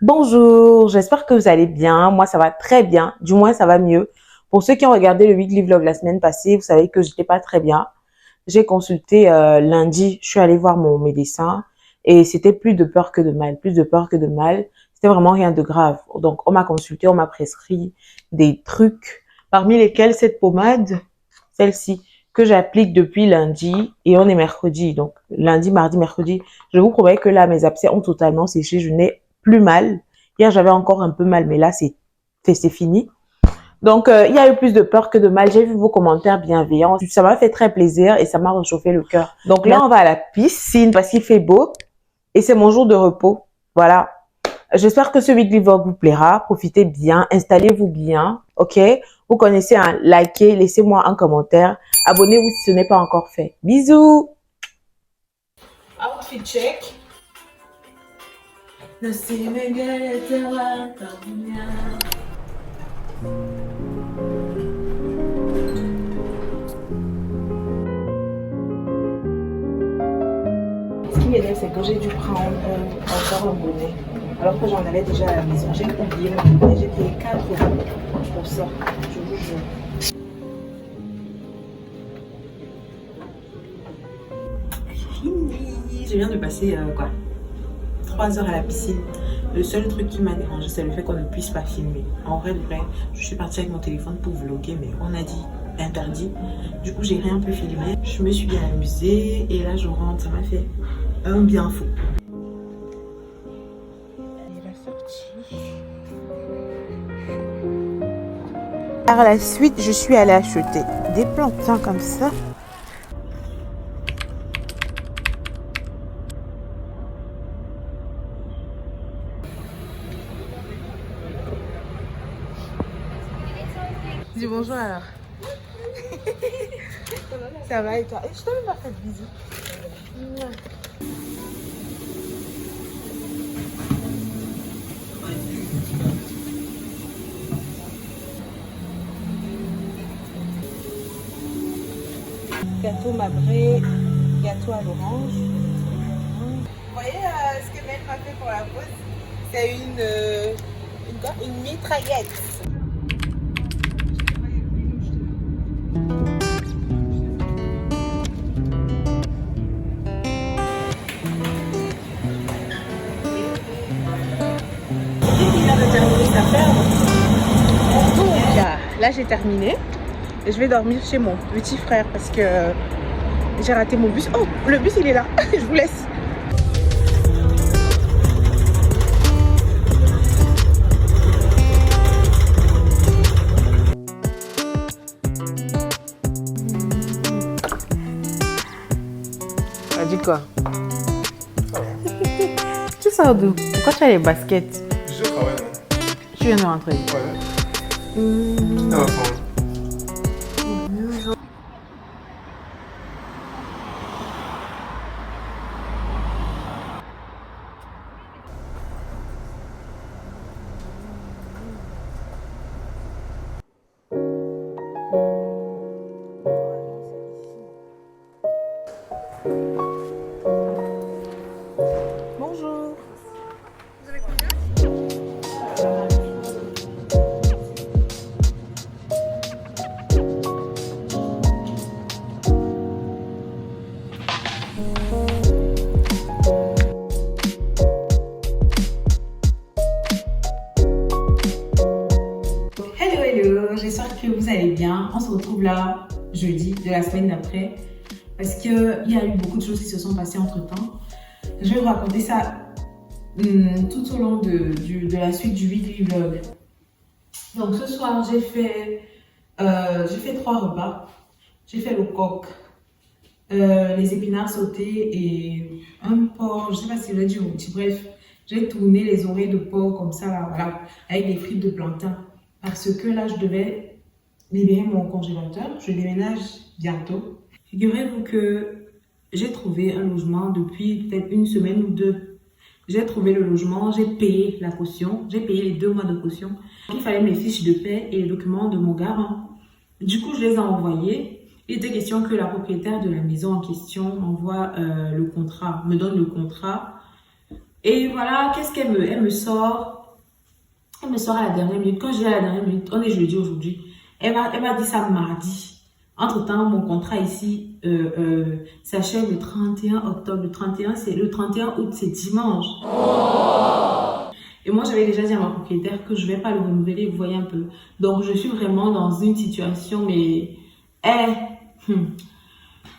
Bonjour, j'espère que vous allez bien. Moi, ça va très bien. Du moins, ça va mieux. Pour ceux qui ont regardé le weekly vlog la semaine passée, vous savez que j'étais pas très bien. J'ai consulté lundi, je suis allée voir mon médecin et c'était plus de peur que de mal, plus de peur que de mal. C'était vraiment rien de grave. Donc, on m'a consulté, on m'a prescrit des trucs, parmi lesquels cette pommade, celle-ci, que j'applique depuis lundi et on est mercredi. Donc, lundi, mardi, mercredi, je vous promets que là, mes abcès ont totalement séché. Je n'ai plus mal. Hier, j'avais encore un peu mal, mais là, c'est fini. Donc, il y a eu plus de peur que de mal. J'ai vu vos commentaires bienveillants. Ça m'a fait très plaisir et ça m'a réchauffé le cœur. Donc là, on va à la piscine parce qu'il fait beau et c'est mon jour de repos. Voilà. J'espère que ce weekly vlog vous plaira. Profitez bien, installez-vous bien, ok? Vous connaissez, hein, likez, laissez-moi un commentaire. Abonnez-vous si ce n'est pas encore fait. Bisous! Outfit check. Ce qui m'énerve, c'est que j'ai dû prendre encore un bonnet. Alors que j'en avais déjà à la maison. J'ai oublié mon bonnet. J'ai payé 4 € pour ça. Je vous jure. Je viens de passer 3 heures à la piscine. Le seul truc qui m'a dérangé, c'est le fait qu'on ne puisse pas filmer. En vrai, je suis partie avec mon téléphone pour vlogger, mais on a dit interdit. Du coup, j'ai rien pu filmer. Je me suis bien amusée et là, je rentre. Ça m'a fait un bien fou. Il est sorti. Par la suite, je suis allée acheter des plantains comme ça. Dis bonjour alors. Ça va et toi? Et je t'ai même pas fait de bisous. Gâteau marbré, gâteau à l'orange. Vous voyez ce que Mel m'a fait pour la pause? C'est une mitraillette. Donc, là j'ai terminé. Je vais dormir chez mon petit frère parce que j'ai raté mon bus. Oh, le bus il est là. Je vous laisse. Dis quoi? Tu sors d'où? Pourquoi tu as les baskets? Je travaille. Tu viens de rentrer? Ouais. Bonjour. Vous avez combien? Hello, j'espère que vous allez bien. On se retrouve là jeudi de la semaine d'après parce qu'il y a eu beaucoup de choses qui se sont passées entre temps. Je vais vous raconter ça tout au long de la suite du weekly vlog. Donc ce soir, j'ai fait 3 repas. J'ai fait le coq, les épinards sautés et un porc, je ne sais pas si je l'ai dit rôti. Bref, j'ai tourné les oreilles de porc comme ça, là, voilà, avec des frites de plantain. Parce que là, je devais libérer mon congélateur. Je déménage bientôt. Figurez-vous que j'ai trouvé un logement depuis peut-être une semaine ou deux. J'ai trouvé le logement, j'ai payé la caution, j'ai payé les 2 mois de caution. Il fallait mes fiches de paie et les documents de mon garant. Du coup, je les ai envoyés. Il était question que la propriétaire de la maison en question m'envoie le contrat, me donne le contrat Et voilà, qu'est-ce elle me sort? Elle me sort à la dernière minute. Quand je dis à la dernière minute, on est jeudi aujourd'hui. Elle m'a dit ça mardi. Entre-temps, mon contrat ici s'achève le 31 octobre. Le 31 août, c'est dimanche. Et moi, j'avais déjà dit à ma propriétaire que je vais pas le renouveler, vous voyez un peu. Donc, je suis vraiment dans une situation, mais elle,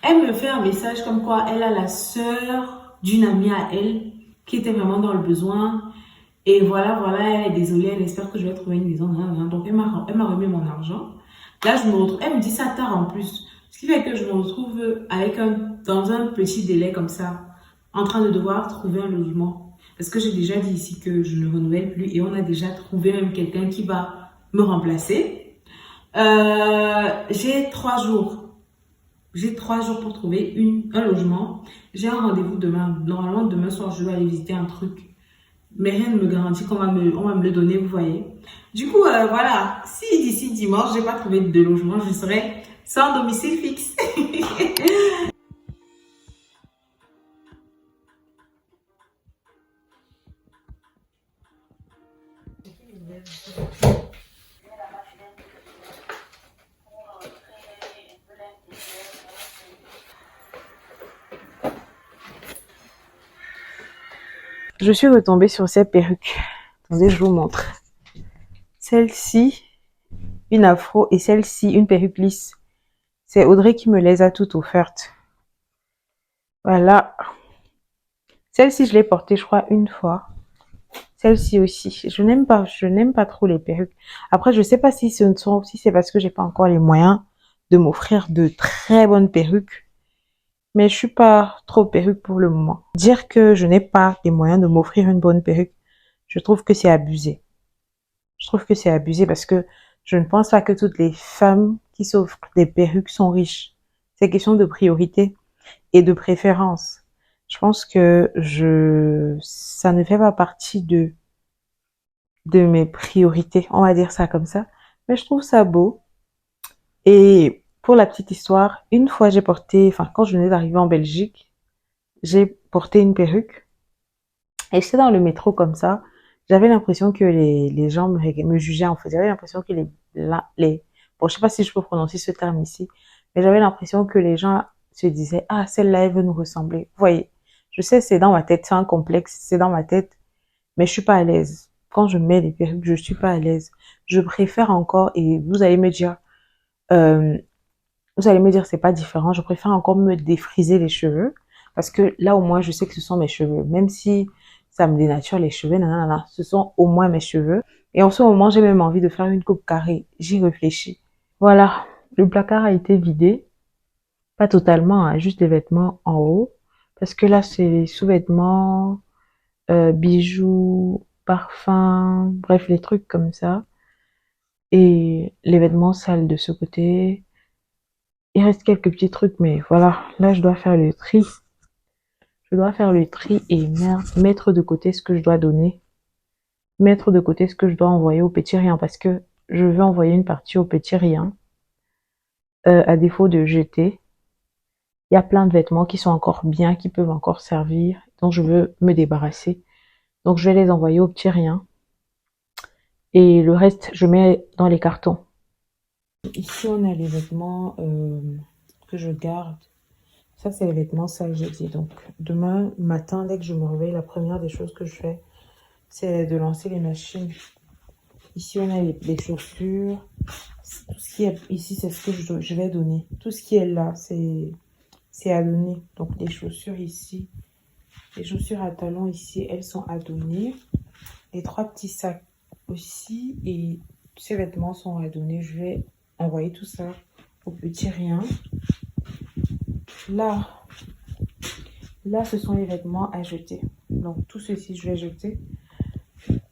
elle me fait un message comme quoi elle a la sœur d'une amie à elle qui était vraiment dans le besoin. Et voilà, elle est désolée, elle espère que je vais trouver une maison. Donc, elle m'a remis mon argent. Là, je me retrouve, elle me dit ça tard en plus. Ce qui fait que je me retrouve dans un petit délai comme ça, en train de devoir trouver un logement. Parce que j'ai déjà dit ici que je ne renouvelle plus et on a déjà trouvé même quelqu'un qui va me remplacer. J'ai 3 jours. J'ai 3 jours pour trouver un logement. J'ai un rendez-vous demain. Normalement, demain soir, je vais aller visiter un truc. Mais rien ne me garantit on va me le donner, vous voyez. Du coup, voilà. Si d'ici dimanche, j'ai pas trouvé de logement, je serai sans domicile fixe. Je suis retombée sur ces perruques. Attendez, je vous montre. Celle-ci, une afro, et celle-ci, une perruque lisse. C'est Audrey qui me les a toutes offertes. Voilà. Celle-ci, je l'ai portée, je crois, une fois. Celle-ci aussi. Je n'aime pas trop les perruques. Après, je sais pas si c'est parce que j'ai pas encore les moyens de m'offrir de très bonnes perruques. Mais je suis pas trop perruque pour le moment. Dire que je n'ai pas les moyens de m'offrir une bonne perruque, je trouve que c'est abusé. Je trouve que c'est abusé parce que je ne pense pas que toutes les femmes qui s'offrent des perruques sont riches. C'est question de priorité et de préférence. Je pense que ça ne fait pas partie de mes priorités. On va dire ça comme ça. Mais je trouve ça beau. Et pour la petite histoire, une fois quand je venais d'arriver en Belgique, j'ai porté une perruque. Et j'étais dans le métro comme ça. J'avais l'impression que les gens me jugeaient en fait. J'avais l'impression que bon, je sais pas si je peux prononcer ce terme ici, mais j'avais l'impression que les gens se disaient, ah, celle-là, elle veut nous ressembler. Vous voyez, je sais, c'est dans ma tête, c'est un complexe, c'est dans ma tête, mais je suis pas à l'aise. Quand je mets des perruques, je suis pas à l'aise. Je préfère encore, et euh, vous allez me dire, c'est pas différent. Je préfère encore me défriser les cheveux. Parce que là, au moins, je sais que ce sont mes cheveux. Même si ça me dénature les cheveux, nanana, ce sont au moins mes cheveux. Et en ce moment, j'ai même envie de faire une coupe carrée. J'y réfléchis. Voilà. Le placard a été vidé. Pas totalement, hein, juste les vêtements en haut. Parce que là, c'est les sous-vêtements, bijoux, parfums, bref, les trucs comme ça. Et les vêtements sales de ce côté. Il reste quelques petits trucs, mais voilà. Là, je dois faire le tri. Je dois faire le tri et mettre de côté ce que je dois donner. Mettre de côté ce que je dois envoyer au petit rien parce que je veux envoyer une partie au petit rien. À défaut de jeter. Il y a plein de vêtements qui sont encore bien, qui peuvent encore servir, dont je veux me débarrasser. Donc, je vais les envoyer au petit rien. Et le reste, je mets dans les cartons. Ici, on a les vêtements que je garde. Ça, c'est les vêtements sales, j'ai dit. Donc, demain matin, dès que je me réveille, la première des choses que je fais, c'est de lancer les machines. Ici, on a les chaussures. Tout ce qui est ici, c'est ce que je vais donner. Tout ce qui est là, c'est à donner. Donc, les chaussures ici, les chaussures à talons ici, elles sont à donner. Les 3 petits sacs aussi. Et ces vêtements sont à donner. Je vais envoyer tout ça au petit rien. Là, ce sont les vêtements à jeter. Donc, tout ceci, je vais jeter.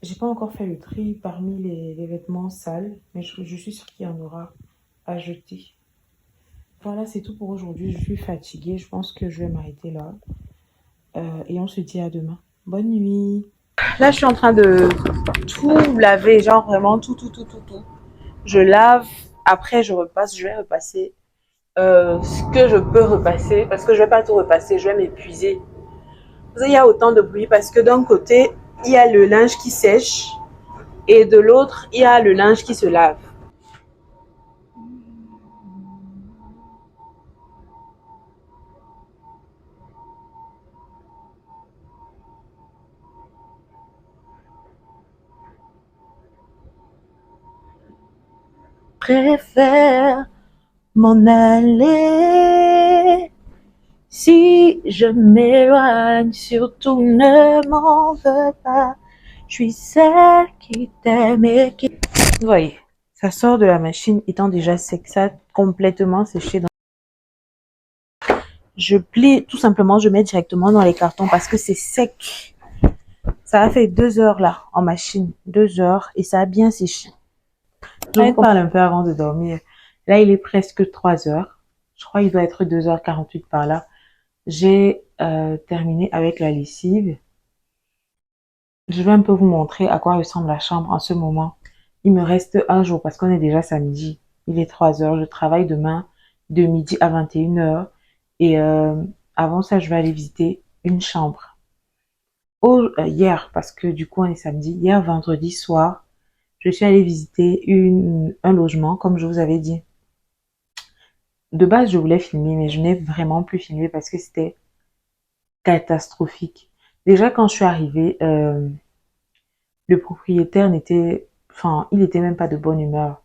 J'ai pas encore fait le tri parmi les vêtements sales, mais je suis sûre qu'il y en aura à jeter. Voilà, c'est tout pour aujourd'hui. Je suis fatiguée. Je pense que je vais m'arrêter là. Et on se dit à demain. Bonne nuit. Là, je suis en train de tout laver, genre vraiment tout. Je lave. Après, je repasse. Je vais repasser ce que je peux repasser parce que je vais pas tout repasser. Je vais m'épuiser. Il y a autant de bruit parce que d'un côté, il y a le linge qui sèche et de l'autre, il y a le linge qui se lave. Préfère m'en aller. Si je m'éloigne, surtout ne m'en veux pas. Je suis celle qui t'aime et qui... Vous voyez, ça sort de la machine étant déjà sec, ça a complètement séché. Je plie tout simplement, je mets directement dans les cartons parce que c'est sec. Ça a fait 2 heures là en machine, 2 heures et ça a bien séché. Je vous parle un peu avant de dormir. Là, il est presque 3 heures. Je crois qu'il doit être 2h48 par là. J'ai terminé avec la lessive. Je vais un peu vous montrer à quoi ressemble la chambre en ce moment. Il me reste un jour parce qu'on est déjà samedi. Il est 3 heures. Je travaille demain de midi à 21h. Et avant ça, je vais aller visiter une chambre. Hier, parce que du coup, on est samedi. Hier, vendredi soir, je suis allée visiter un logement, comme je vous avais dit. De base, je voulais filmer, mais je n'ai vraiment plus filmé parce que c'était catastrophique. Déjà, quand je suis arrivée, le propriétaire il était même pas de bonne humeur.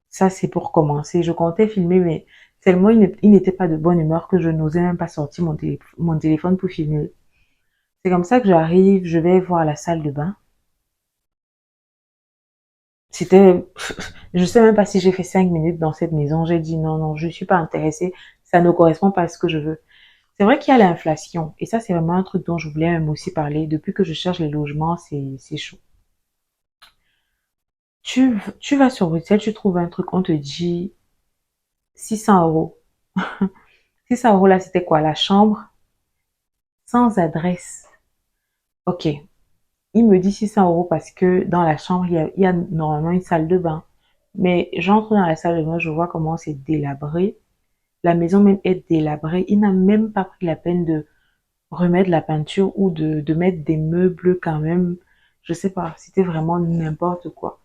Ça, c'est pour commencer. Je comptais filmer, mais tellement il n'était pas de bonne humeur que je n'osais même pas sortir mon téléphone pour filmer. C'est comme ça que j'arrive, je vais voir la salle de bain. C'était, je sais même pas si j'ai fait 5 minutes dans cette maison. J'ai dit non, non, je suis pas intéressée. Ça ne correspond pas à ce que je veux. C'est vrai qu'il y a l'inflation. Et ça, c'est vraiment un truc dont je voulais même aussi parler. Depuis que je cherche les logements, c'est chaud. Tu vas sur Bruxelles, tu trouves un truc, on te dit 600 euros. 600 euros là, c'était quoi? La chambre sans adresse. Ok. Il me dit 600 euros parce que dans la chambre, il y a normalement une salle de bain. Mais j'entre dans la salle de bain, je vois comment c'est délabré. La maison même est délabrée. Il n'a même pas pris la peine de remettre la peinture ou de mettre des meubles quand même. Je sais pas, c'était vraiment n'importe quoi.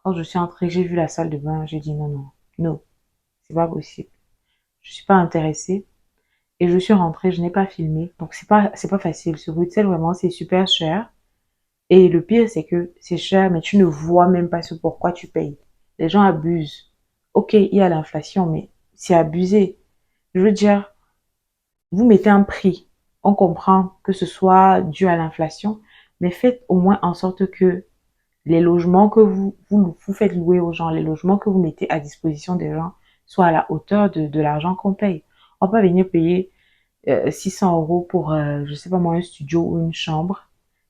Quand je suis entrée, j'ai vu la salle de bain, j'ai dit non, non, non, c'est pas possible. Je suis pas intéressée. Et je suis rentrée, je n'ai pas filmé. Donc c'est pas facile. Sur Bruxelles, vraiment, c'est super cher. Et le pire, c'est que c'est cher, mais tu ne vois même pas ce pourquoi tu payes. Les gens abusent. Ok, il y a l'inflation, mais c'est abusé. Je veux dire, vous mettez un prix. On comprend que ce soit dû à l'inflation, mais faites au moins en sorte que les logements que vous faites louer aux gens, les logements que vous mettez à disposition des gens soient à la hauteur de l'argent qu'on paye. On peut venir payer 600 euros pour, je sais pas moi, un studio ou une chambre.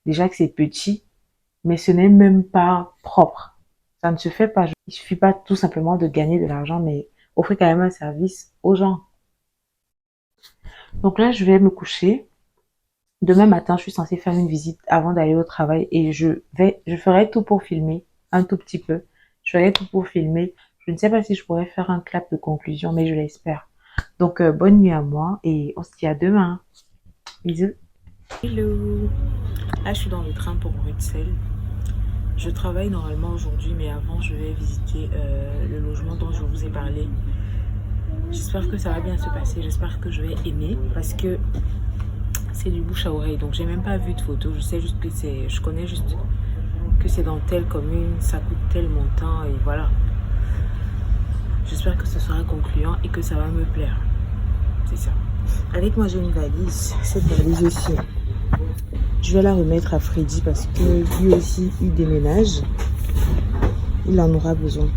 Déjà que c'est petit, mais ce n'est même pas propre. Ça ne se fait pas. Il suffit pas tout simplement de gagner de l'argent, mais offrir quand même un service aux gens. Donc là, je vais me coucher. Demain matin, je suis censée faire une visite avant d'aller au travail et je ferai tout pour filmer, un tout petit peu. Je ferai tout pour filmer. Je ne sais pas si je pourrais faire un clap de conclusion, mais je l'espère. Donc, bonne nuit à moi et on se dit à demain. Bisous. Hello. Là, je suis dans le train pour Bruxelles. Je travaille normalement aujourd'hui, mais avant, je vais visiter le logement dont je vous ai parlé. J'espère que ça va bien se passer. J'espère que je vais aimer parce que c'est du bouche à oreille. Donc, j'ai même pas vu de photo. Je sais juste que je connais juste que c'est dans telle commune, ça coûte tel montant et voilà. J'espère que ce sera concluant et que ça va me plaire. C'est ça. Avec moi, j'ai une valise. Cette valise aussi. Je vais la remettre à Freddy parce que lui aussi, il déménage. Il en aura besoin.